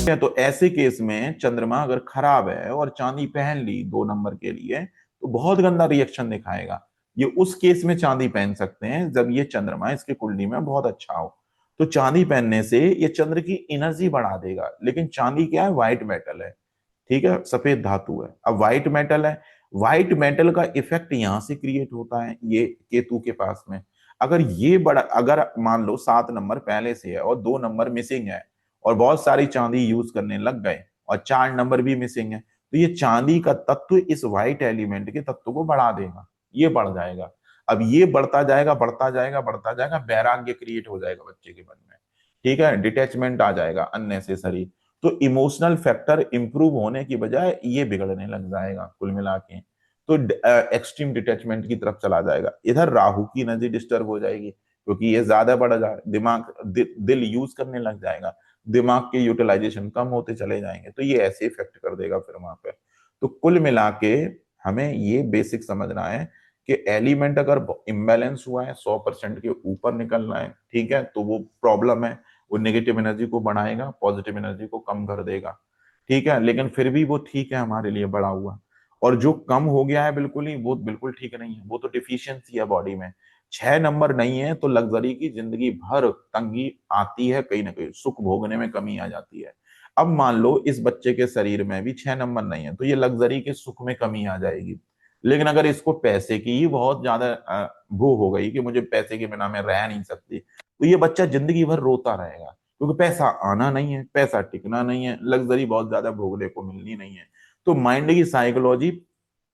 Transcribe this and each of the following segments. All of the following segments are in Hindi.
है। तो ऐसे केस में चंद्रमा अगर खराब है और चांदी पहन ली 2 नंबर के लिए तो बहुत गंदा रिएक्शन दिखाएगा। ये उस केस में चांदी पहन सकते हैं जब ये चंद्रमा इसके कुंडली में बहुत अच्छा हो। तो चांदी पहनने से ये चंद्र की एनर्जी बढ़ा देगा। लेकिन चांदी क्या है, व्हाइट मेटल है, ठीक है, सफेद धातु है। अब व्हाइट मेटल है, व्हाइट मेटल का इफेक्ट यहां से क्रिएट होता है ये केतु के पास में। अगर ये बड़ा, अगर मान लो 7 नंबर पहले से है और 2 नंबर मिसिंग है और बहुत सारी चांदी यूज करने लग गए और 4 नंबर भी मिसिंग है, तो ये चांदी का तत्व इस व्हाइट एलिमेंट के तत्व को बढ़ा देगा, ये बढ़ जाएगा। अब ये बढ़ता जाएगा बढ़ता जाएगा बढ़ता जाएगा, वैराग्य क्रिएट हो जाएगा बच्चे के मन में, ठीक है, डिटैचमेंट आ जाएगा अननेसेसरी। तो इमोशनल फैक्टर इंप्रूव होने की बजाय ये बिगड़ने लग जाएगा कुल मिला के। तो एक्सट्रीम डिटैचमेंट की तरफ चला जाएगा। इधर राहु की एनर्जी डिस्टर्ब हो जाएगी क्योंकि ये ज्यादा बढ़ जाए, दिमाग दिल यूज करने लग जाएगा, दिमाग के यूटिलाइजेशन कम होते चले जाएंगे, तो ये ऐसे इफेक्ट कर देगा फिर वहां पे। तो कुल मिला के हमें ये बेसिक समझना है कि एलिमेंट अगर इम्बैलेंस हुआ है, 100% के ऊपर निकल रहा है, ठीक है, तो वो प्रॉब्लम है। वो नेगेटिव एनर्जी को बढ़ाएगा, पॉजिटिव एनर्जी को कम कर देगा, ठीक है। लेकिन फिर भी वो ठीक है हमारे लिए बढ़ा हुआ। और जो कम हो गया है बिल्कुल ही, वो बिल्कुल ठीक नहीं है, वो तो डिफिशियंसी है बॉडी में। 6 नंबर नहीं है तो लग्जरी की जिंदगी भर तंगी आती है, कहीं ना कहीं सुख भोगने में कमी आ जाती है। अब मान लो इस बच्चे के शरीर में भी 6 नंबर नहीं है, तो ये लग्जरी के सुख में कमी आ जाएगी। लेकिन अगर इसको पैसे की ही बहुत ज्यादा वो हो गई कि मुझे पैसे के बिना मैं रह नहीं सकती, तो ये बच्चा जिंदगी भर रोता रहेगा क्योंकि पैसा आना नहीं है, पैसा टिकना नहीं है, लग्जरी बहुत ज्यादा भोगने को मिलनी नहीं है। तो माइंड की साइकोलॉजी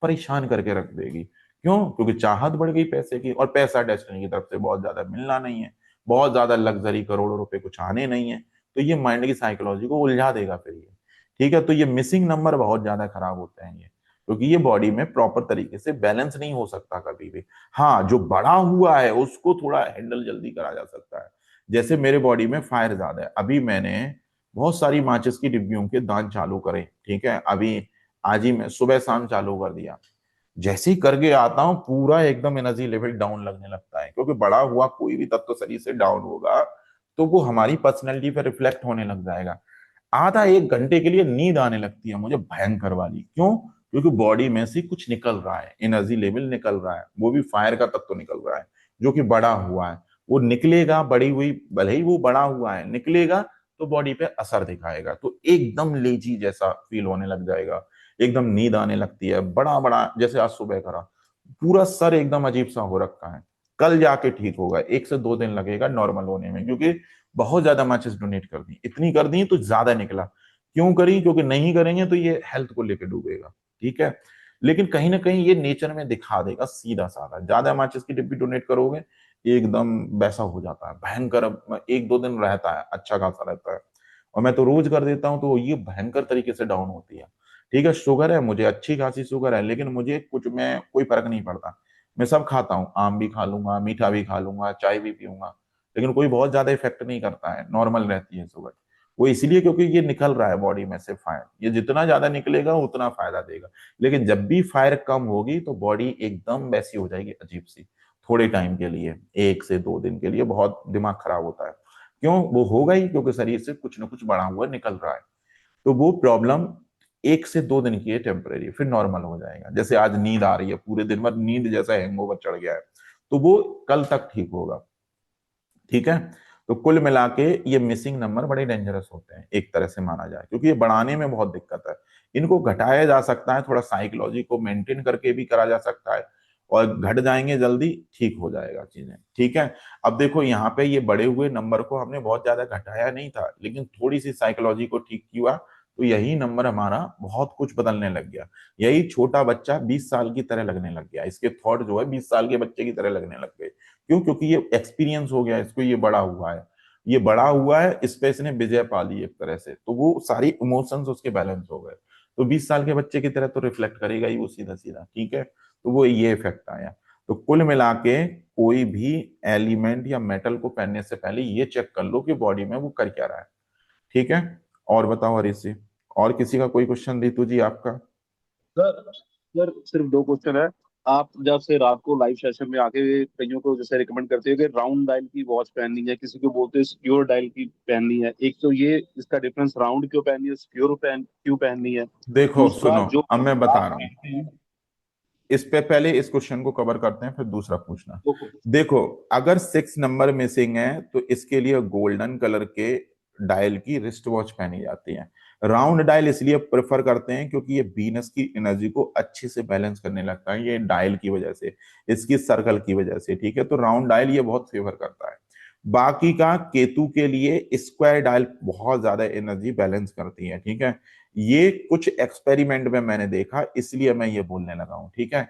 परेशान करके रख देगी। क्यों? क्योंकि चाहत बढ़ गई पैसे की, और पैसा डेस्टिनी की तरफ से बहुत ज्यादा मिलना नहीं है, बहुत ज्यादा लग्जरी करोड़ों रुपए कुछ आने नहीं है। तो ये माइंड की साइकोलॉजी को उलझा देगा फिर ये, ठीक है। तो ये मिसिंग नंबर बहुत ज्यादा खराब होते हैं ये, क्योंकि ये बॉडी में प्रॉपर तरीके से बैलेंस नहीं हो सकता कभी भी। हाँ, जो बड़ा हुआ है उसको थोड़ा हैंडल जल्दी करा जा सकता है। जैसे मेरे बॉडी में फायर ज्यादा है, अभी मैंने बहुत सारी माचिस की डिब्बियों के दान चालू करे, ठीक है, अभी आज ही मैं सुबह शाम चालू कर दिया। जैसे ही करके आता हूँ पूरा एकदम एनर्जी लेवल डाउन लगने लगता है, क्योंकि बड़ा हुआ कोई भी तत्व शरीर से डाउन होगा तो वो हमारी पर्सनैलिटी पर रिफ्लेक्ट होने लग जाएगा। आधा 1 घंटे के लिए नींद आने लगती है मुझे भयंकर वाली। क्यों? क्योंकि बॉडी में से कुछ निकल रहा है, एनर्जी लेवल निकल रहा है, वो भी फायर का तत्व निकल रहा है जो कि बड़ा हुआ है। वो निकलेगा, बड़ी हुई भले ही वो बड़ा हुआ है, निकलेगा तो बॉडी पे असर दिखाएगा, तो एकदम लेजी जैसा फील होने लग जाएगा, एकदम नींद आने लगती है, बड़ा बड़ा, जैसे आज सुबह करा, पूरा सर एकदम अजीब सा हो रखा है। कल जाके ठीक होगा, 1 से 2 दिन लगेगा नॉर्मल होने में, क्योंकि बहुत ज्यादा मैचेस डोनेट कर दी, इतनी कर दी तो ज्यादा निकला। क्यों करी? क्योंकि नहीं करेंगे तो ये हेल्थ को लेकर डूबेगा, ठीक है। लेकिन कहीं ना कहीं ये नेचर में दिखा देगा सीधा साधा, ज्यादा मैचेस की डिब्बी डोनेट करोगे एकदम वैसा हो जाता है भयंकर। 1 2 दिन रहता है, अच्छा खासा रहता है, और मैं तो रोज कर देता हूँ तो ये भयंकर तरीके से डाउन होती है, ठीक है। शुगर है मुझे, अच्छी खासी शुगर है, लेकिन मुझे कुछ में कोई फर्क नहीं पड़ता। मैं सब खाता हूँ, आम भी खा लूंगा, मीठा भी खा लूंगा, चाय भी पीऊंगा, लेकिन कोई बहुत ज्यादा इफेक्ट नहीं करता है, नॉर्मल रहती है शुगर। वो इसलिए क्योंकि ये निकल रहा है बॉडी में से फायर, ये जितना ज्यादा निकलेगा उतना फायदा देगा। लेकिन जब भी फायर कम होगी तो बॉडी एकदम वैसी हो जाएगी अजीब सी, थोड़े टाइम के लिए, 1 से 2 दिन के लिए बहुत दिमाग खराब होता है। क्यों? वो होगा ही क्योंकि शरीर से कुछ ना कुछ बढ़ा हुआ निकल रहा है। तो वो प्रॉब्लम 1 से 2 दिन की है, टेम्परेरी, फिर नॉर्मल हो जाएगा। जैसे आज नींद आ रही है, पूरे दिन भर नींद जैसा हैंगओवर चढ़ गया है, तो वो कल तक ठीक होगा, ठीक है। तो कुल मिला के ये मिसिंग नंबर बड़े डेंजरस होते हैं एक तरह से माना जाए, क्योंकि ये बढ़ाने में बहुत दिक्कत है। इनको घटाया जा सकता है, थोड़ा साइकोलॉजी को मेंटेन करके भी करा जा सकता है, और घट जाएंगे जल्दी, ठीक हो जाएगा चीजें, ठीक है। अब देखो यहाँ पे ये बड़े हुए नंबर को हमने बहुत ज्यादा घटाया नहीं था, लेकिन थोड़ी सी साइकोलॉजी को ठीक किया तो यही नंबर हमारा बहुत कुछ बदलने लग गया। यही छोटा बच्चा 20 साल की तरह लगने लग गया, इसके थॉट जो है 20 साल के बच्चे की तरह लगने लग गए। क्यों? क्योंकि ये एक्सपीरियंस हो गया इसको, ये बड़ा हुआ है, ये बड़ा हुआ है, इस पे इसने विजय पा ली एक तरह से, तो वो सारी इमोशंस उसके बैलेंस हो गए। तो 20 साल के बच्चे की तरह तो रिफ्लेक्ट करेगा ही वो सीधा सीधा, ठीक है। तो वो ये इफेक्ट आया। तो कुल मिला के कोई भी एलिमेंट या मेटल को पहनने से पहले ये चेक कर लो कि बॉडी में वो कर क्या रहा है, ठीक है। और बताओ हरीश जी, और किसी का कोई क्वेश्चन, रीतू जी आपका? सर सर सिर्फ दो क्वेश्चन है। आप जब से रात को लाइव सेशन में आके कईयों को जैसे रिकमेंड करते हो कि राउंड डायल की वॉच पहननी है, किसी को बोलते हैं सिक्योर डायल की पहननी है, एक तो ये इसका डिफरेंस, राउंड क्यों पहननी है, सिक्योर क्यों पहननी है। देखो दूसरा सुनो, जो अब मैं बता आप रहा हूँ, पहनते हैं इस पे पहले इस क्वेश्चन को कवर करते हैं फिर दूसरा पूछना। वो देखो, अगर 6 नंबर मिसिंग है तो इसके लिए गोल्डन कलर के डायल की रिस्ट वॉच पहनी जाती है। राउंड डायल इसलिए प्रेफर करते हैं क्योंकि ये वीनस की एनर्जी को अच्छे से बैलेंस करने लगता है, ये डायल की वजह से, इसकी सर्कल की वजह से, ठीक है। तो राउंड डायल ये बहुत फेवर करता है। बाकी का केतु के लिए स्क्वायर डायल बहुत ज्यादा एनर्जी बैलेंस करती है, ठीक है। ये कुछ एक्सपेरिमेंट में मैंने देखा, इसलिए मैं ये बोलने लगा हूं, ठीक है।